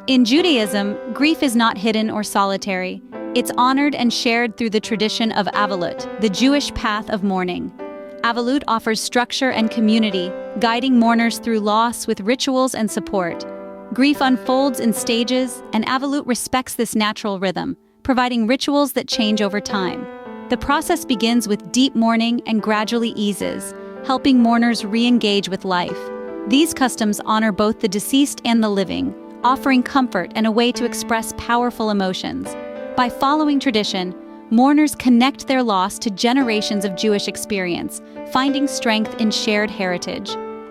In Judaism, grief is not hidden or solitary. It's honored and shared through the tradition of Avelut, the Jewish path of mourning. Avelut offers structure and community, guiding mourners through loss with rituals and support. Grief unfolds in stages, and Avelut respects this natural rhythm, providing rituals that change over time. The process begins with deep mourning and gradually eases, helping mourners re-engage with life. These customs honor both the deceased and the living, offering comfort and a way to express powerful emotions. By following tradition, mourners connect their loss to generations of Jewish experience, finding strength in shared heritage.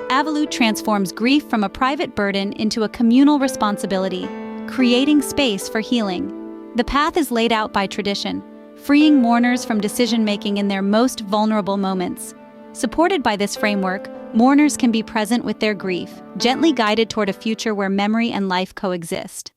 Avelut transforms grief from a private burden into a communal responsibility, creating space for healing. The path is laid out by tradition, freeing mourners from decision-making in their most vulnerable moments. Supported by this framework, mourners can be present with their grief, gently guided toward a future where memory and life coexist.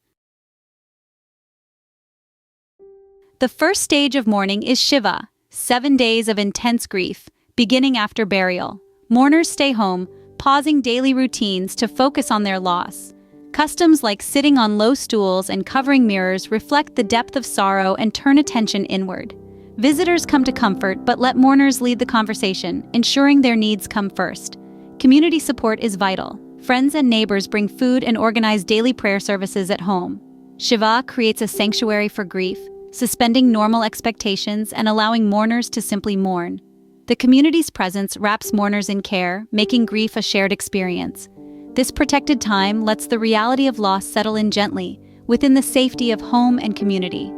The first stage of mourning is Shiv'ah, 7 days of intense grief, beginning after burial. Mourners stay home, pausing daily routines to focus on their loss. Customs like sitting on low stools and covering mirrors reflect the depth of sorrow and turn attention inward. Visitors come to comfort but let mourners lead the conversation, ensuring their needs come first. Community support is vital. Friends and neighbors bring food and organize daily prayer services at home. Shiv'ah creates a sanctuary for grief, suspending normal expectations and allowing mourners to simply mourn. The community's presence wraps mourners in care, making grief a shared experience. This protected time lets the reality of loss settle in gently, within the safety of home and community.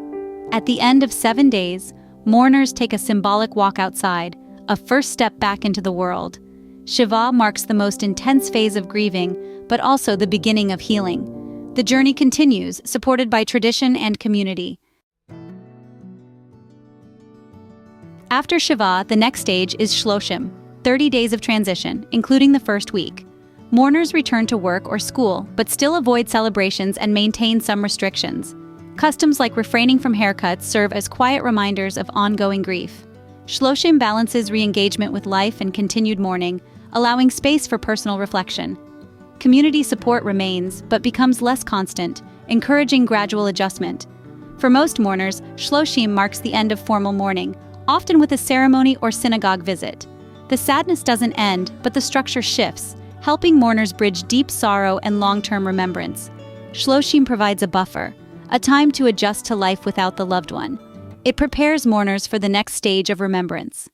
At the end of 7 days, mourners take a symbolic walk outside, a first step back into the world. Shiv'ah marks the most intense phase of grieving, but also the beginning of healing. The journey continues, supported by tradition and community. After Shiv'ah, the next stage is Shloshim, 30 days of transition, including the first week. Mourners return to work or school, but still avoid celebrations and maintain some restrictions. Customs like refraining from haircuts serve as quiet reminders of ongoing grief. Shloshim balances re-engagement with life and continued mourning, allowing space for personal reflection. Community support remains, but becomes less constant, encouraging gradual adjustment. For most mourners, Shloshim marks the end of formal mourning, often with a ceremony or synagogue visit. The sadness doesn't end, but the structure shifts, helping mourners bridge deep sorrow and long-term remembrance. Shloshim provides a buffer, a time to adjust to life without the loved one. It prepares mourners for the next stage of remembrance.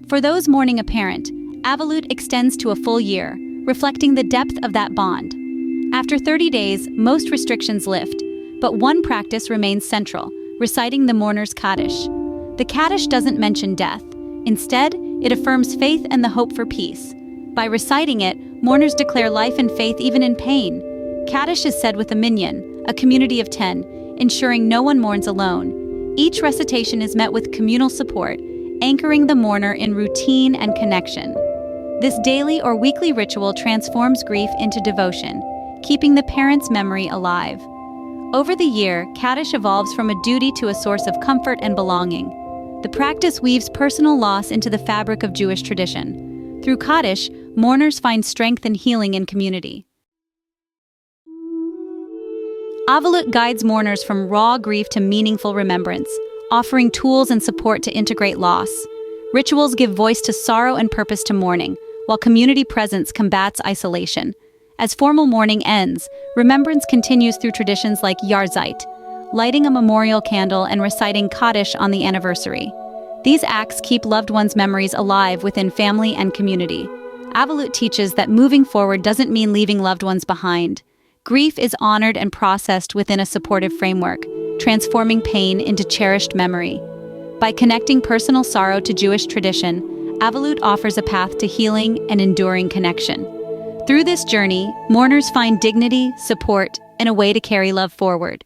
For those mourning a parent, Avelut extends to a full year, reflecting the depth of that bond. After 30 days, most restrictions lift, but one practice remains central: reciting the mourner's Kaddish. The Kaddish doesn't mention death. Instead, it affirms faith and the hope for peace. By reciting it, mourners declare life and faith even in pain. Kaddish is said with a minyan, a community of 10, ensuring no one mourns alone. Each recitation is met with communal support, anchoring the mourner in routine and connection. This daily or weekly ritual transforms grief into devotion, keeping the parent's memory alive. Over the year, Kaddish evolves from a duty to a source of comfort and belonging. The practice weaves personal loss into the fabric of Jewish tradition. Through Kaddish, mourners find strength and healing in community. Avelut guides mourners from raw grief to meaningful remembrance, offering tools and support to integrate loss. Rituals give voice to sorrow and purpose to mourning, while community presence combats isolation. As formal mourning ends, remembrance continues through traditions like recited, lighting a memorial candle and reciting Kaddish on the anniversary. These acts keep loved ones' memories alive within family and community. Avelut teaches that moving forward doesn't mean leaving loved ones behind. Grief is honored and processed within a supportive framework, transforming pain into cherished memory. By connecting personal sorrow to Jewish tradition, Avelut offers a path to healing and enduring connection. Through this journey, mourners find dignity, support, and a way to carry love forward.